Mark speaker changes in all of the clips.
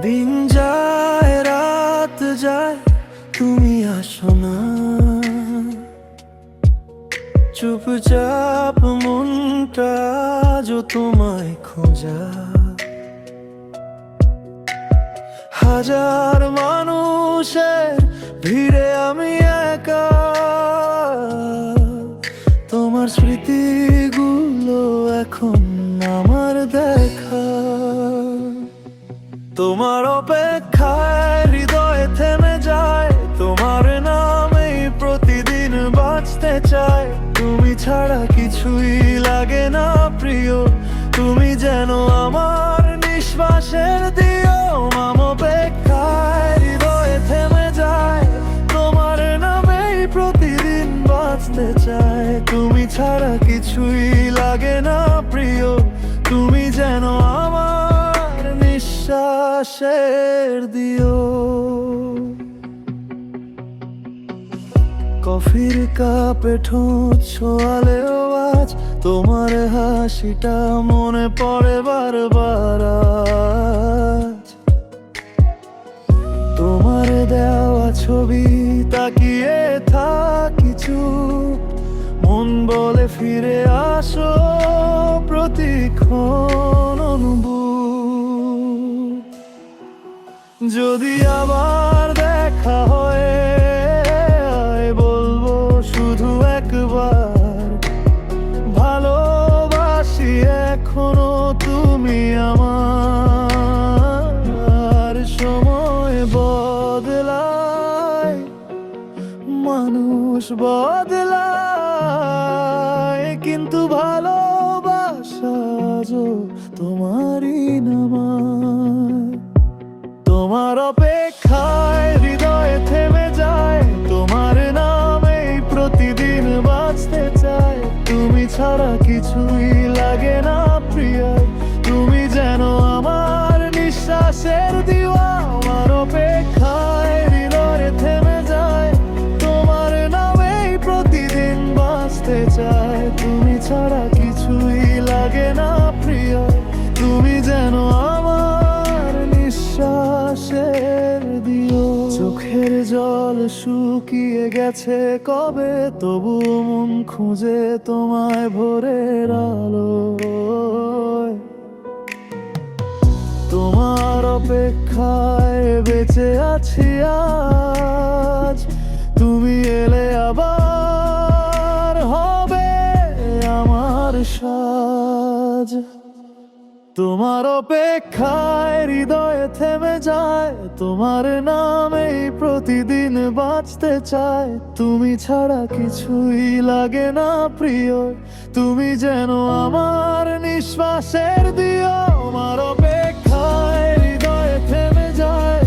Speaker 1: দিন যায় রাত যায় তুমি আসো না, চুপচাপ মনটা আজও তোমায় খোঁজা। হাজার মানুষের ভিড়ে আমি একা, তোমার স্মৃতিগুলো এখন আমার দেখা। তোমার অপেক্ষায় হৃদয়ে থেমে যায়, তোমার নামেই প্রতিদিন বাঁচতে চাই। তুমি ছাড়া কিছুই লাগে না প্রিয়, তুমি যেন আমার নিঃশ্বাসের দিয়ম। অপেক্ষায় হৃদয়ে থেমে যায়, তোমার নামেই প্রতিদিন বাঁচতে চাই। তুমি ছাড়া কিছুই লাগে না প্রিয়, তুমি যেন আমার নিঃশ্বাসের দিও। কফির কাপে ঠোঁট ছোঁয়ালেও আজ তোমার হাসিটা মনে পড়ে বারবার। আজ তোমার দেওয়া ছবি তাকিয়ে থাকি চুপ, মন বলে ফিরে আসো প্রতিক্ষণ অনুভব। যদি আবার দেখা হয় বলবো শুধু একবার, ভালোবাসি এখনো তুমি আমার। সময় বদলায়, মানুষ বদলায়, কিন্তু ভালোবাসা আজও তোমারই নামায়। তোমার অপেক্ষায় হৃদয়ে থেমে যায়, তোমার নামেই প্রতিদিন বাঁচতে চাই। তুমি ছাড়া কিছুই লাগে না প্রিয়, তুমি যেন আমার নিঃশ্বাসের দিওয়া। আমার অপেক্ষায় হৃদয়ে থেমে যায়, তোমার নামেই প্রতিদিন বাঁচতে চাই। তুমি ছাড়া কিছুই লাগে না প্রিয়, তুমি যেন আমার নিঃশ্বাসের দিও। চোখের জল শুকিয়ে গেছে কবে, তবু মন খুঁজে তোমায় ভোরের আলোয়। তোমার অপেক্ষায় বেঁচে আছি আজ, তুমি এলে আবার হবে আমার সাজ। তোমার অপেক্ষায় হৃদয়ে থেমে যায়, তোমার নামেই প্রতিদিন বাঁচতে চাই। তুমি ছাড়া কিছুই লাগে না প্রিয়, তুমি যেন আমার নিঃশ্বাসের দিও। আমার অপেক্ষায় হৃদয়ে থেমে যায়,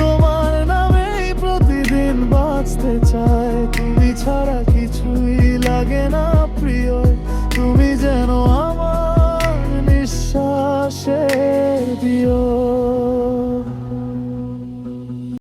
Speaker 1: তোমার নামেই প্রতিদিন বাঁচতে চাই। তুমি ছাড়া কিছুই লাগে না প্রিয়, তুমি